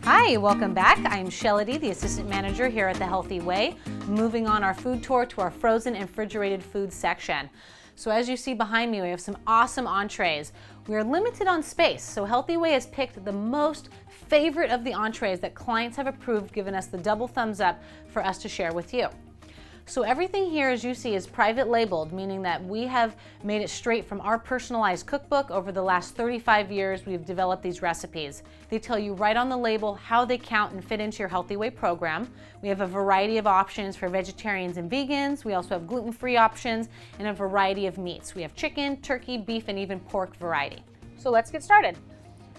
Hi, welcome back. I'm Shelly, the assistant manager here at The Healthy Way, moving on our food tour to our frozen and refrigerated food section. So as you see behind me, we have some awesome entrees. We are limited on space, so Healthy Way has picked the most favorite of the entrees that clients have approved, giving us the double thumbs up for us to share with you. So everything here, as you see, is private labeled, meaning that we have made it straight from our personalized cookbook. Over the last 35 years, we've developed these recipes. They tell you right on the label how they count and fit into your Healthy Way program. We have a variety of options for vegetarians and vegans. We also have gluten-free options and a variety of meats. We have chicken, turkey, beef, and even pork variety. So let's get started.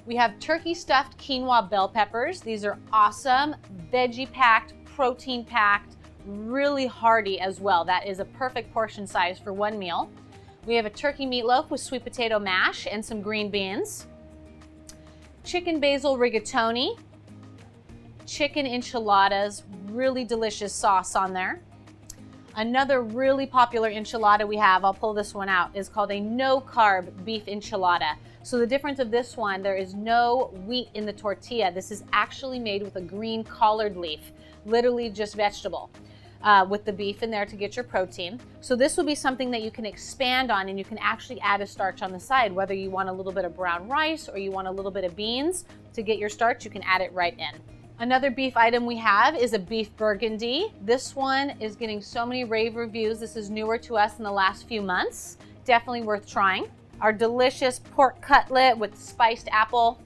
We have turkey stuffed quinoa bell peppers. These are awesome, veggie packed, protein packed, really hearty as well. That is a perfect portion size for one meal. We have a turkey meatloaf with sweet potato mash and some green beans. Chicken basil rigatoni. Chicken enchiladas, really delicious sauce on there. Another really popular enchilada we have, I'll pull this one out, is called a no carb beef enchilada. So the difference of this one, there is no wheat in the tortilla. This is actually made with a green collard leaf, literally just vegetable. With the beef in there to get your protein. So this will be something that you can expand on, and you can actually add a starch on the side. Whether you want a little bit of brown rice or you want a little bit of beans to get your starch, you can add it right in. Another beef item we have is a beef burgundy. This one is getting so many rave reviews. This is newer to us in the last few months. Definitely worth trying. Our delicious pork cutlet with spiced apple.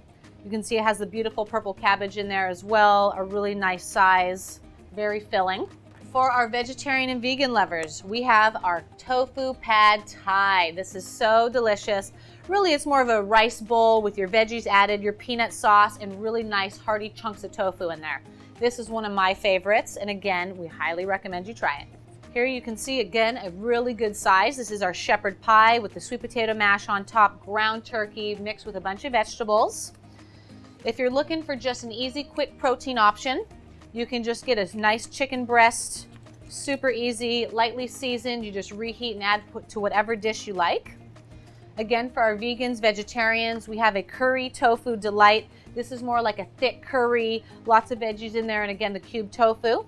You can see it has the beautiful purple cabbage in there as well. A really nice size, very filling. For our vegetarian and vegan lovers, we have our tofu pad thai. This is so delicious. Really, it's more of a rice bowl with your veggies added, your peanut sauce, and really nice hearty chunks of tofu in there. This is one of my favorites, and again, we highly recommend you try it. Here you can see, again, a really good size. This is our shepherd pie with the sweet potato mash on top, ground turkey mixed with a bunch of vegetables. If you're looking for just an easy, quick protein option, you can just get a nice chicken breast, super easy, lightly seasoned. You just reheat and add to whatever dish you like. Again, for our vegans, vegetarians, we have a curry tofu delight. This is more like a thick curry, lots of veggies in there, and again, the cubed tofu.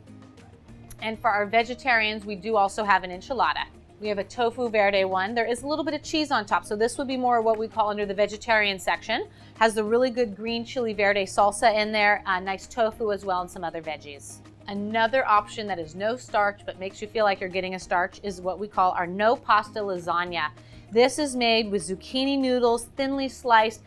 And for our vegetarians, we do also have an enchilada. We have a tofu verde one. There is a little bit of cheese on top, so this would be more what we call under the vegetarian section. Has the really good green chili verde salsa in there, nice tofu as well, and some other veggies. Another option that is no starch but makes you feel like you're getting a starch is what we call our no pasta lasagna. This is made with zucchini noodles, thinly sliced,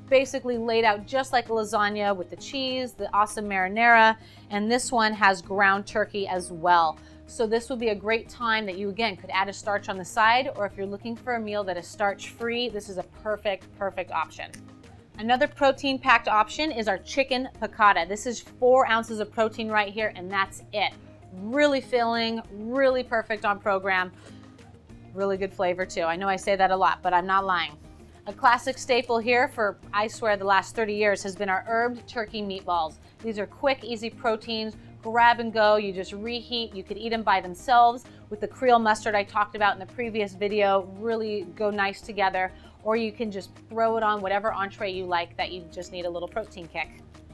basically laid out just like a lasagna with the cheese, the awesome marinara, and this one has ground turkey as well. So this would be a great time that you, again, could add a starch on the side, or if you're looking for a meal that is starch-free, this is a perfect option. Another protein-packed option is our chicken piccata. This is 4 ounces of protein right here, and that's it. Really filling, really perfect on program. Really good flavor too. I know I say that a lot, but I'm not lying. A classic staple here for, I swear, the last 30 years has been our herbed turkey meatballs. These are quick, easy proteins. Grab and go, you just reheat. You could eat them by themselves with the Creole mustard I talked about in the previous video, really go nice together, or you can just throw it on whatever entree you like that you just need a little protein kick.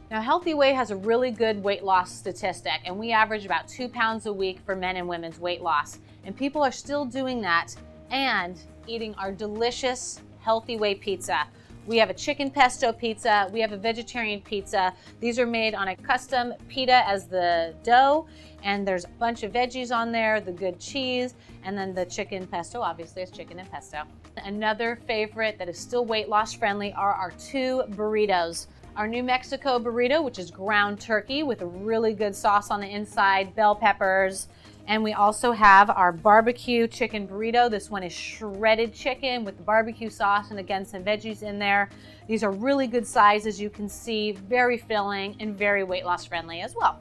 Now, Healthy Way has a really good weight loss statistic, and we average about 2 pounds a week for men and women's weight loss, and people are still doing that and eating our delicious Healthy Way pizza. We have a chicken pesto pizza. We have a vegetarian pizza. These are made on a custom pita as the dough, and there's a bunch of veggies on there, the good cheese, and then the chicken pesto. Obviously, it's chicken and pesto. Another favorite that is still weight loss friendly are our 2 burritos. Our New Mexico burrito, which is ground turkey with a really good sauce on the inside, bell peppers. And we also have our barbecue chicken burrito. This one is shredded chicken with the barbecue sauce and again, some veggies in there. These are really good sizes, you can see, very filling and very weight loss friendly as well.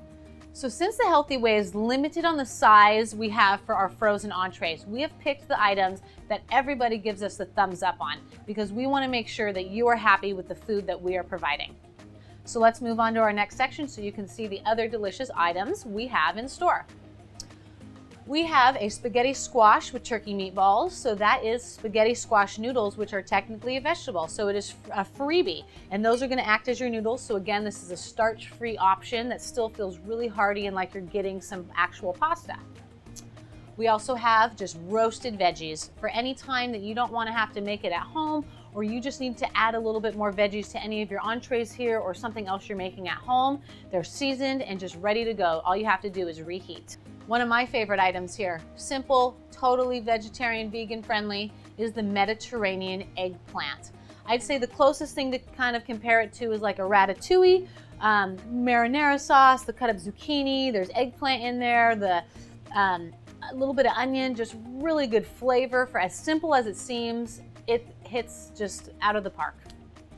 So since the Healthy Way is limited on the size we have for our frozen entrees, we have picked the items that everybody gives us the thumbs up on because we want to make sure that you are happy with the food that we are providing. So let's move on to our next section so you can see the other delicious items we have in store. We have a spaghetti squash with turkey meatballs. So that is spaghetti squash noodles, which are technically a vegetable. So it is a freebie, and those are gonna act as your noodles. So again, this is a starch-free option that still feels really hearty and like you're getting some actual pasta. We also have just roasted veggies for any time that you don't wanna have to make it at home, or you just need to add a little bit more veggies to any of your entrees here or something else you're making at home. They're seasoned and just ready to go. All you have to do is reheat. One of my favorite items here, simple, totally vegetarian, vegan friendly, is the Mediterranean eggplant. I'd say the closest thing to kind of compare it to is like a ratatouille, marinara sauce, the cut up zucchini, there's eggplant in there, a little bit of onion, just really good flavor. For as simple as it seems, it hits just out of the park.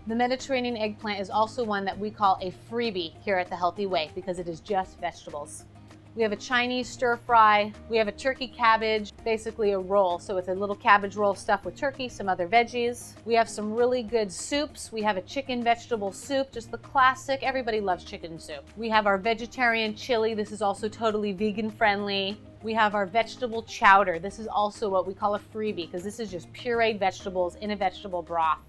The Mediterranean eggplant is also one that we call a freebie here at The Healthy Way because it is just vegetables. We have a Chinese stir fry. We have a turkey cabbage, basically a roll. So it's a little cabbage roll stuffed with turkey, some other veggies. We have some really good soups. We have a chicken vegetable soup, just the classic. Everybody loves chicken soup. We have our vegetarian chili. This is also totally vegan friendly. We have our vegetable chowder. This is also what we call a freebie because this is just pureed vegetables in a vegetable broth.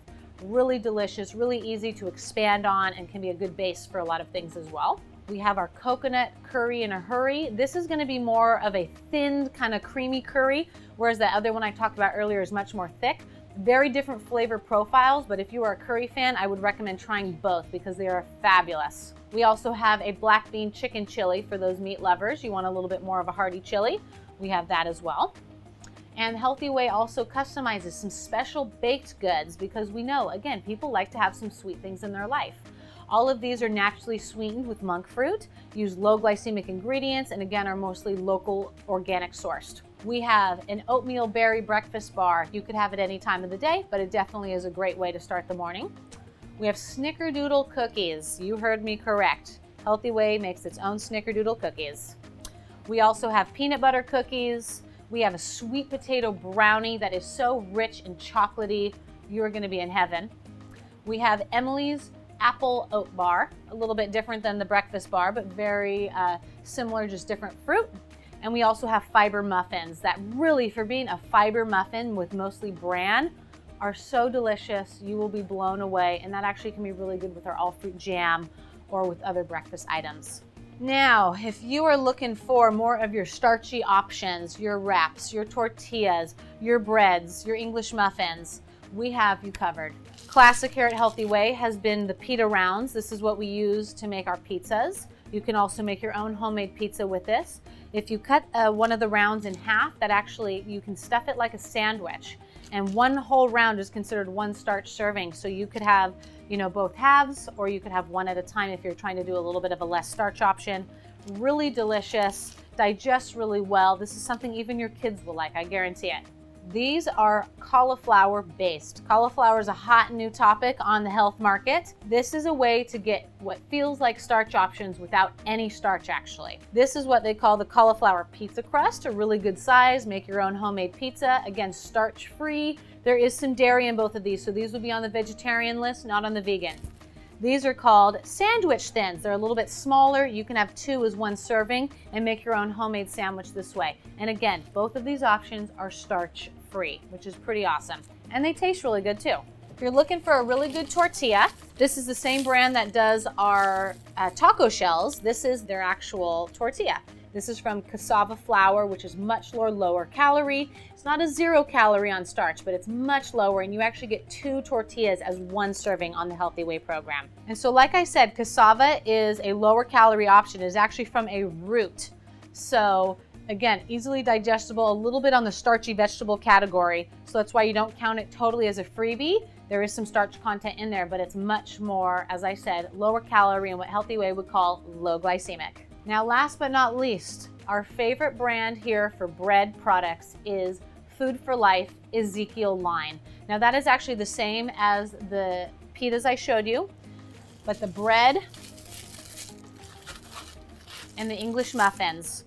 Really delicious, really easy to expand on, and can be a good base for a lot of things as well. We have our coconut curry in a hurry. This is gonna be more of a thin, kind of creamy curry, whereas the other one I talked about earlier is much more thick. Very different flavor profiles, but if you are a curry fan, I would recommend trying both because they are fabulous. We also have a black bean chicken chili for those meat lovers. You want a little bit more of a hearty chili. We have that as well. And Healthy Way also customizes some special baked goods because we know, again, people like to have some sweet things in their life. All of these are naturally sweetened with monk fruit, use low glycemic ingredients, and again are mostly local organic sourced. We have an oatmeal berry breakfast bar. You could have it any time of the day, but it definitely is a great way to start the morning. We have snickerdoodle cookies. You heard me correct. Healthy Way makes its own snickerdoodle cookies. We also have peanut butter cookies. We have a sweet potato brownie that is so rich and chocolatey, you're gonna be in heaven. We have Emily's apple oat bar, a little bit different than the breakfast bar, but very similar, just different fruit. And we also have fiber muffins that really, for being a fiber muffin with mostly bran, are so delicious. You will be blown away. And that actually can be really good with our all fruit jam or with other breakfast items. Now, if you are looking for more of your starchy options, your wraps, your tortillas, your breads, your English muffins, we have you covered. Classic here at Healthy Way has been the pita rounds. This is what we use to make our pizzas. You can also make your own homemade pizza with this. If you cut one of the rounds in half, that actually, you can stuff it like a sandwich. And one whole round is considered one starch serving. So you could have, both halves, or you could have one at a time if you're trying to do a little bit of a less starch option. Really delicious, digests really well. This is something even your kids will like, I guarantee it. These are cauliflower based. Cauliflower is a hot new topic on the health market. This is a way to get what feels like starch options without any starch actually. This is what they call the cauliflower pizza crust, a really good size, make your own homemade pizza. Again, starch free. There is some dairy in both of these, so these would be on the vegetarian list, not on the vegan. These are called sandwich thins. They're a little bit smaller. You can have 2 as one serving and make your own homemade sandwich this way. And again, both of these options are starch free, which is pretty awesome. And they taste really good too. If you're looking for a really good tortilla, this is the same brand that does our taco shells. This is their actual tortilla. This is from cassava flour, which is much lower calorie. It's not a 0 calorie on starch, but it's much lower, and you actually get 2 tortillas as one serving on the Healthy Way program. And so like I said, cassava is a lower calorie option. It is actually from a root. So again, easily digestible, a little bit on the starchy vegetable category. So that's why you don't count it totally as a freebie. There is some starch content in there, but it's much more, as I said, lower calorie and what Healthy Way would call low glycemic. Now, last but not least, our favorite brand here for bread products is Food for Life Ezekiel line. Now, that is actually the same as the pitas I showed you, but the bread and the English muffins,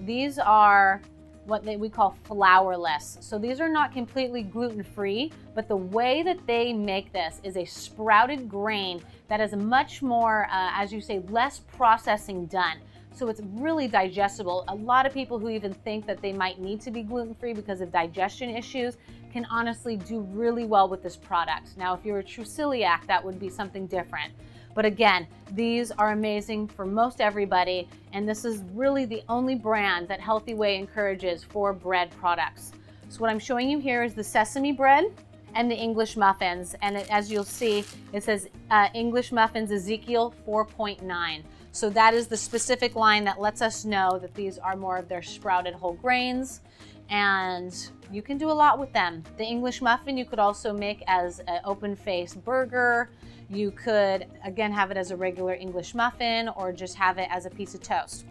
these are what we call flourless. So these are not completely gluten-free, but the way that they make this is a sprouted grain that is much more, as you say, less processing done. So it's really digestible. A lot of people who even think that they might need to be gluten-free because of digestion issues can honestly do really well with this product. Now, if you're a true celiac, that would be something different. But again, these are amazing for most everybody, and this is really the only brand that Healthy Way encourages for bread products. So what I'm showing you here is the sesame bread and the English muffins, and as you'll see, it says English muffins Ezekiel 4.9. So that is the specific line that lets us know that these are more of their sprouted whole grains, and you can do a lot with them. The English muffin you could also make as an open-faced burger. You could, again, have it as a regular English muffin or just have it as a piece of toast.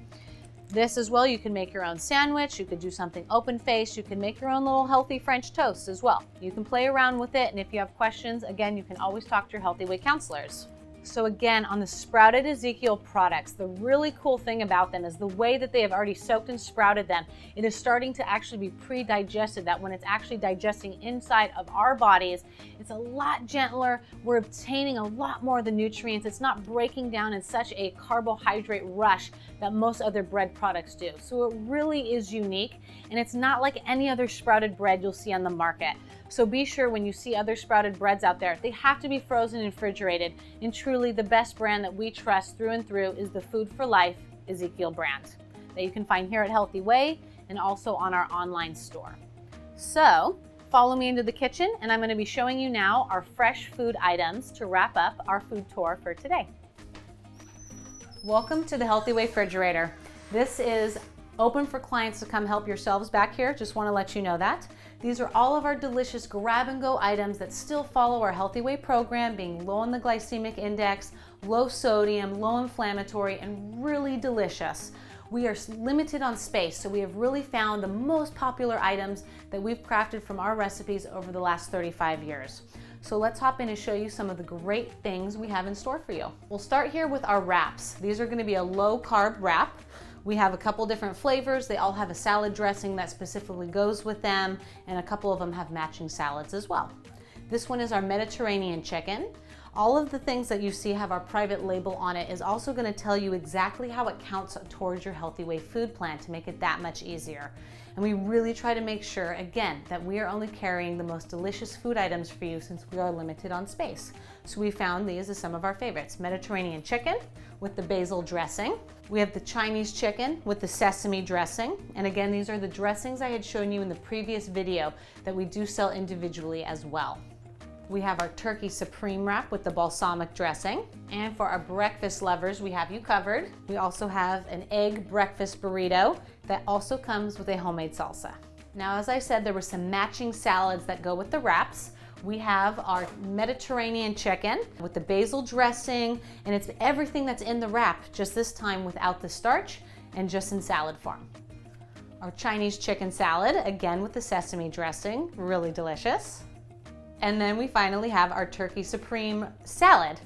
This as well, you can make your own sandwich. You could do something open-faced. You can make your own little healthy French toast as well. You can play around with it, and if you have questions, again, you can always talk to your Healthy Way counselors. So again, on the sprouted Ezekiel products, the really cool thing about them is the way that they have already soaked and sprouted them. It is starting to actually be pre-digested, that when it's actually digesting inside of our bodies, it's a lot gentler. We're obtaining a lot more of the nutrients. It's not breaking down in such a carbohydrate rush that most other bread products do. So it really is unique, and it's not like any other sprouted bread you'll see on the market. So be sure when you see other sprouted breads out there, they have to be frozen and refrigerated. And truly the best brand that we trust through and through is the Food for Life Ezekiel brand that you can find here at Healthy Way and also on our online store. So follow me into the kitchen, and I'm going to be showing you now our fresh food items to wrap up our food tour for today. Welcome to the Healthy Way Frigerator. This is open for clients to come help yourselves back here. Just want to let you know that. These are all of our delicious grab and go items that still follow our Healthy Way program, being low on the glycemic index, low sodium, low inflammatory, and really delicious. We are limited on space, so we have really found the most popular items that we've crafted from our recipes over the last 35 years. So let's hop in and show you some of the great things we have in store for you. We'll start here with our wraps. These are going to be a low carb wrap. We have a couple different flavors. They all have a salad dressing that specifically goes with them, and a couple of them have matching salads as well. This one is our Mediterranean chicken. All of the things that you see have our private label on it is also going to tell you exactly how it counts towards your Healthy Way food plan to make it that much easier. And we really try to make sure, again, that we are only carrying the most delicious food items for you since we are limited on space. So we found these as some of our favorites. Mediterranean chicken with the basil dressing. We have the Chinese chicken with the sesame dressing. And again, these are the dressings I had shown you in the previous video that we do sell individually as well. We have our turkey supreme wrap with the balsamic dressing. And for our breakfast lovers, we have you covered. We also have an egg breakfast burrito that also comes with a homemade salsa. Now, as I said, there were some matching salads that go with the wraps. We have our Mediterranean chicken with the basil dressing, and it's everything that's in the wrap, just this time without the starch and just in salad form. Our Chinese chicken salad, again with the sesame dressing, really delicious. And then we finally have our turkey supreme salad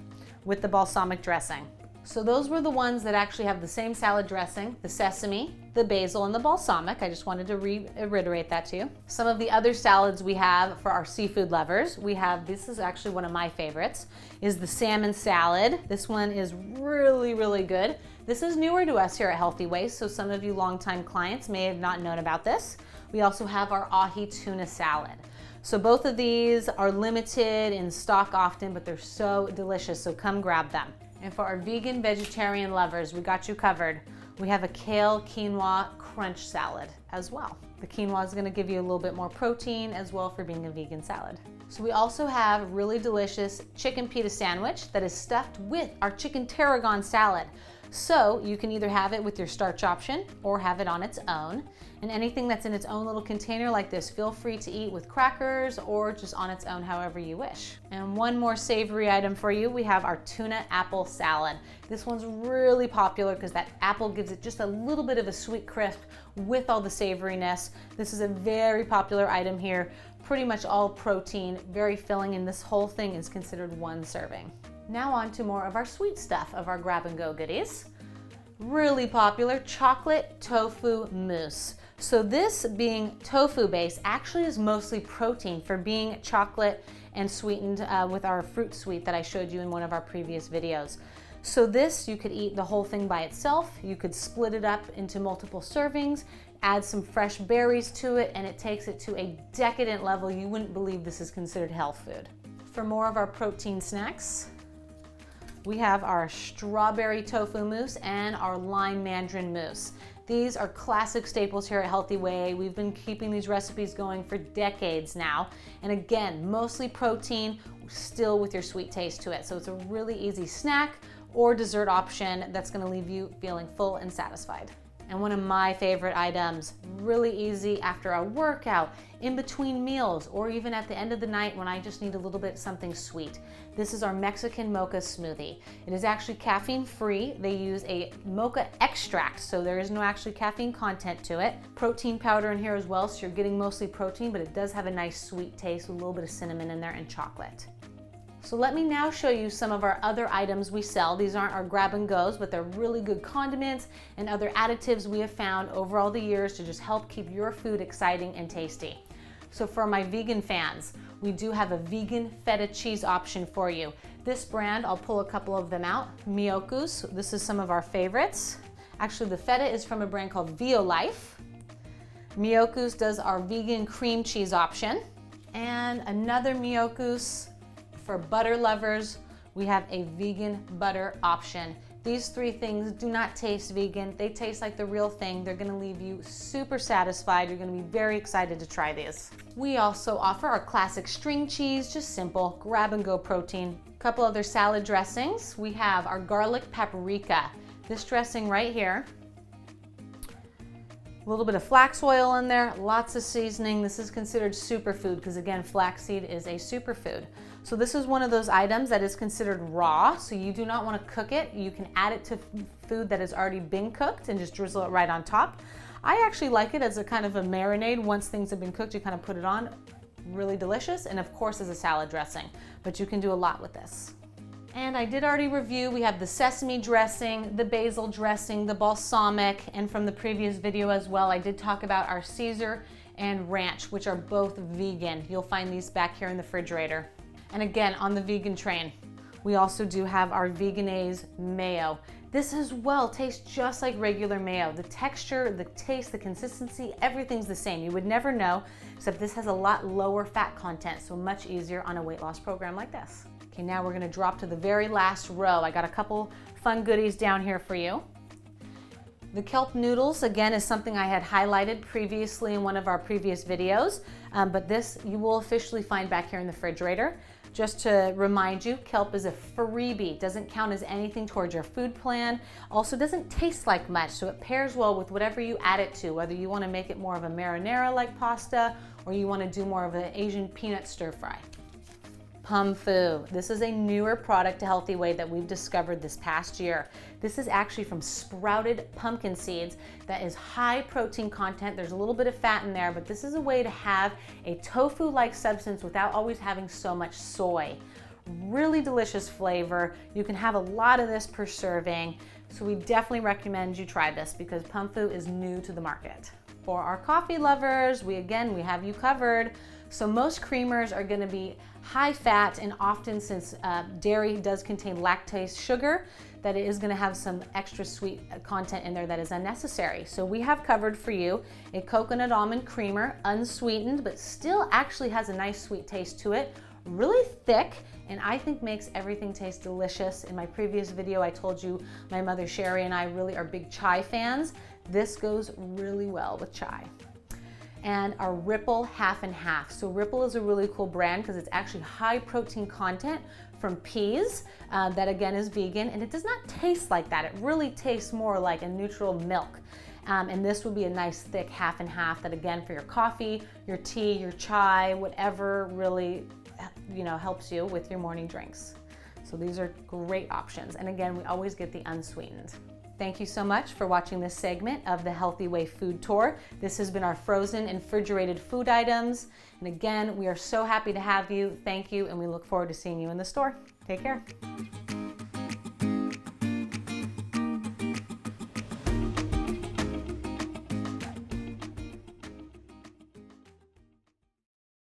with the balsamic dressing. So those were the ones that actually have the same salad dressing, the sesame, the basil, and the balsamic. I just wanted to reiterate that to you. Some of the other salads we have for our seafood lovers, we have, this is actually one of my favorites, is the salmon salad. This one is really, really good. This is newer to us here at Healthy Way, so some of you longtime clients may have not known about this. We also have our ahi tuna salad. So both of these are limited in stock often, but they're so delicious, so come grab them. And for our vegan, vegetarian lovers, we got you covered. We have a kale quinoa crunch salad as well. The quinoa is going to give you a little bit more protein as well for being a vegan salad. So we also have really delicious chicken pita sandwich that is stuffed with our chicken tarragon salad. So you can either have it with your starch option or have it on its own. And anything that's in its own little container like this, feel free to eat with crackers or just on its own, however you wish. And one more savory item for you, we have our tuna apple salad. This one's really popular because that apple gives it just a little bit of a sweet crisp with all the savoriness. This is a very popular item here, pretty much all protein, very filling, and this whole thing is considered one serving. Now on to more of our sweet stuff of our grab and go goodies. Really popular, chocolate tofu mousse. So this being tofu based actually is mostly protein for being chocolate and sweetened with our fruit sweet that I showed you in one of our previous videos. So this, you could eat the whole thing by itself. You could split it up into multiple servings, add some fresh berries to it, and it takes it to a decadent level. You wouldn't believe this is considered health food. For more of our protein snacks, we have our strawberry tofu mousse and our lime mandarin mousse. These are classic staples here at Healthy Way. We've been keeping these recipes going for decades now. And again, mostly protein, still with your sweet taste to it. So it's a really easy snack or dessert option that's gonna leave you feeling full and satisfied. And one of my favorite items, really easy after a workout, in between meals, or even at the end of the night when I just need a little bit something sweet. This is our Mexican mocha smoothie. It is actually caffeine free. They use a mocha extract, so there is no actually caffeine content to it. Protein powder in here as well, so you're getting mostly protein, but it does have a nice sweet taste with a little bit of cinnamon in there and chocolate. So let me now show you some of our other items we sell. These aren't our grab and goes, but they're really good condiments and other additives we have found over all the years to just help keep your food exciting and tasty. So for my vegan fans, we do have a vegan feta cheese option for you. This brand, I'll pull a couple of them out. Miyoku's, this is some of our favorites. Actually, the feta is from a brand called Violife. Miyoku's does our vegan cream cheese option. And another Miyoku's. For butter lovers, we have a vegan butter option. These three things do not taste vegan. They taste like the real thing. They're gonna leave you super satisfied. You're gonna be very excited to try these. We also offer our classic string cheese, just simple, grab and go protein. A couple other salad dressings. We have our garlic paprika. This dressing right here. A little bit of flax oil in there, lots of seasoning. This is considered superfood because again, flaxseed is a superfood. So this is one of those items that is considered raw, so you do not want to cook it. You can add it to food that has already been cooked and just drizzle it right on top. I actually like it as a kind of a marinade. Once things have been cooked, you kind of put it on. Really delicious, and of course as a salad dressing, but you can do a lot with this. And I did already review, we have the sesame dressing, the basil dressing, the balsamic, and from the previous video as well, I did talk about our Caesar and ranch, which are both vegan. You'll find these back here in the refrigerator. And again, on the vegan train, we also do have our Vegenaise mayo. This as well tastes just like regular mayo. The texture, the taste, the consistency, everything's the same. You would never know, except this has a lot lower fat content, so much easier on a weight loss program like this. Okay, now we're gonna drop to the very last row. I got a couple fun goodies down here for you. The kelp noodles, again, is something I had highlighted previously in one of our previous videos, but this you will officially find back here in the refrigerator. Just to remind you, kelp is a freebie. It doesn't count as anything towards your food plan. Also doesn't taste like much, so it pairs well with whatever you add it to, whether you wanna make it more of a marinara-like pasta or you wanna do more of an Asian peanut stir fry. PumFu. This is a newer product to Healthy Way that we've discovered this past year. This is actually from sprouted pumpkin seeds that is high protein content. There's a little bit of fat in there, but this is a way to have a tofu-like substance without always having so much soy. Really delicious flavor. You can have a lot of this per serving. So we definitely recommend you try this because PumFu is new to the market. For our coffee lovers, we have you covered. So most creamers are gonna be high fat, and often since dairy does contain lactose sugar, that it is gonna have some extra sweet content in there that is unnecessary. So we have covered for you a coconut almond creamer, unsweetened, but still actually has a nice sweet taste to it, really thick, and I think makes everything taste delicious. In my previous video, I told you my mother Sherry and I really are big chai fans. This goes really well with chai. And our Ripple half and half. So Ripple is a really cool brand because it's actually high protein content from peas that again is vegan, and it does not taste like that. It really tastes more like a neutral milk. And this would be a nice thick half and half that again for your coffee, your tea, your chai, whatever really helps you with your morning drinks. So these are great options. And again, we always get the unsweetened. Thank you so much for watching this segment of the Healthy Way Food Tour. This has been our frozen and refrigerated food items. And again, we are so happy to have you. Thank you, and we look forward to seeing you in the store. Take care.